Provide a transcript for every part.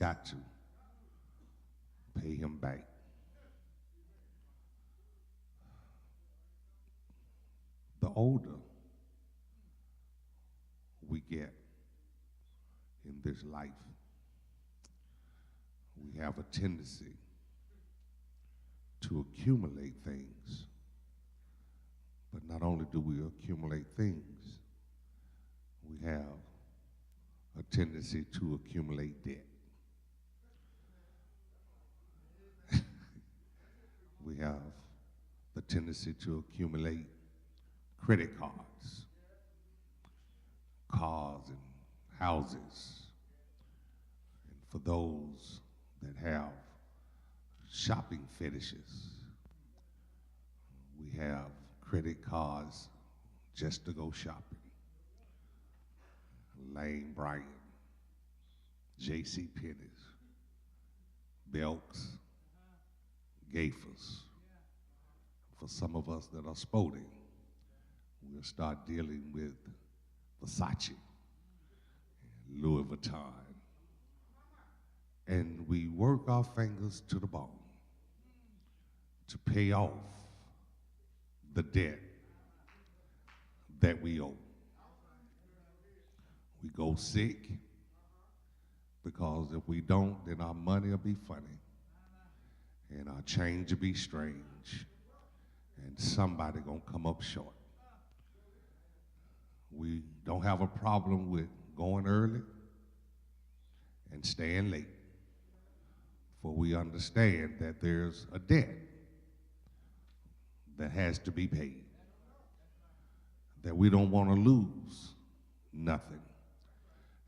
got to pay him back. The older we get in this life, we have a tendency to accumulate things. But not only do we accumulate things, we have a tendency to accumulate debt. We have the tendency to accumulate credit cards, cars and houses. And for those that have shopping fetishes, we have credit cards just to go shopping. Lane Bryant, J.C. Penney's, Belks, Gafers. For some of us that are sporting, we'll start dealing with Versace, Louis Vuitton, and we work our fingers to the bone to pay off the debt that we owe. We go sick because if we don't, then our money will be funny and our change will be strange and somebody gonna come up short. We don't have a problem with going early and staying late, for we understand that there's a debt that has to be paid, that we don't want to lose nothing,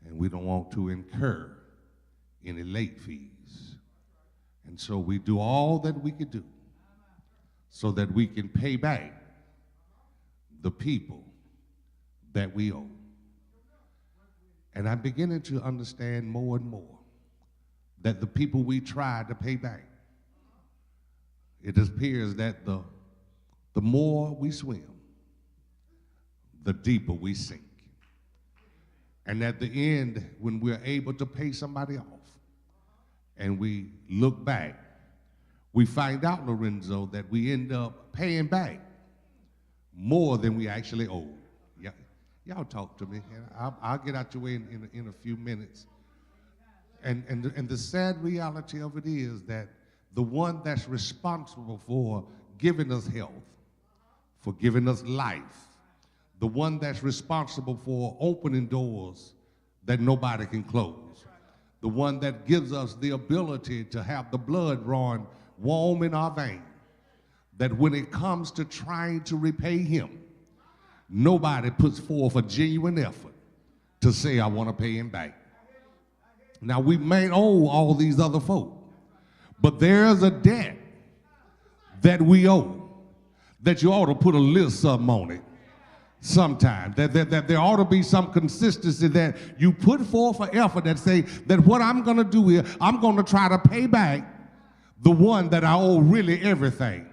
and we don't want to incur any late fees. And so we do all that we can do so that we can pay back the people that we owe. And I'm beginning to understand more and more that the people we try to pay back, it appears that the more we swim, the deeper we sink. And at the end, when we're able to pay somebody off and we look back, we find out, Lorenzo, that we end up paying back more than we actually owe. Y'all talk to me. I'll get out your way in a few minutes. And the sad reality of it is that the one that's responsible for giving us health, for giving us life, the one that's responsible for opening doors that nobody can close, the one that gives us the ability to have the blood run warm in our veins, that when it comes to trying to repay him, nobody puts forth a genuine effort to say, I want to pay him back. Now, we may owe all these other folk, but there's a debt that we owe that you ought to put a list of on it sometime, that there ought to be some consistency, that you put forth an effort that say that what I'm going to do here, I'm going to try to pay back the one that I owe really everything.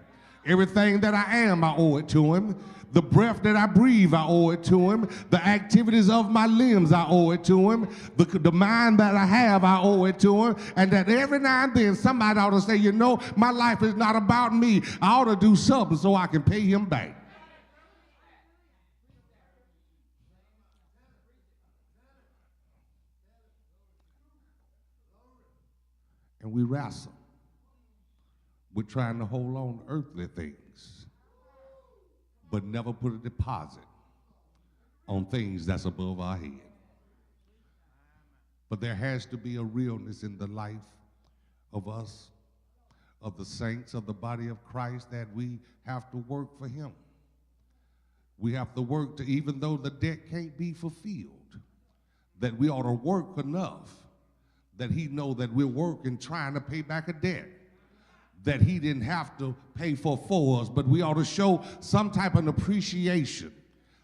Everything that I am, I owe it to him. The breath that I breathe, I owe it to him. The activities of my limbs, I owe it to him. The mind that I have, I owe it to him. And that every now and then somebody ought to say, you know, my life is not about me. I ought to do something so I can pay him back. And we wrestle with trying to hold on to earthly things, but never put a deposit on things that's above our head. But there has to be a realness in the life of us, of the saints, of the body of Christ, that we have to work for him. We have to work to, even though the debt can't be fulfilled, that we ought to work enough that he know that we're working trying to pay back a debt that he didn't have to pay for us, but we ought to show some type of appreciation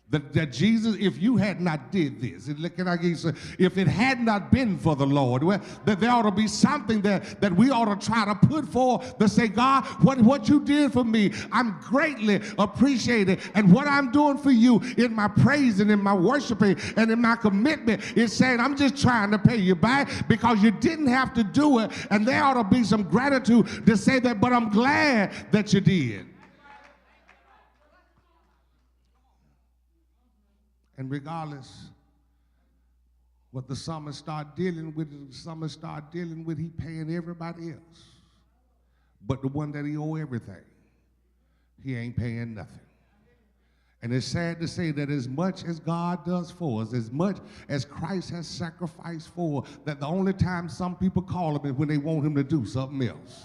That Jesus, if you had not did this, can I give you some, if it had not been for the Lord, well, that there ought to be something that we ought to try to put forth to say, God, what you did for me, I'm greatly appreciated. And what I'm doing for you in my praise and in my worshiping and in my commitment is saying, I'm just trying to pay you back because you didn't have to do it. And there ought to be some gratitude to say that, but I'm glad that you did. And regardless what the psalmist start dealing with, he paying everybody else. But the one that he owe everything, he ain't paying nothing. And it's sad to say that as much as God does for us, as much as Christ has sacrificed for, that the only time some people call him is when they want him to do something else.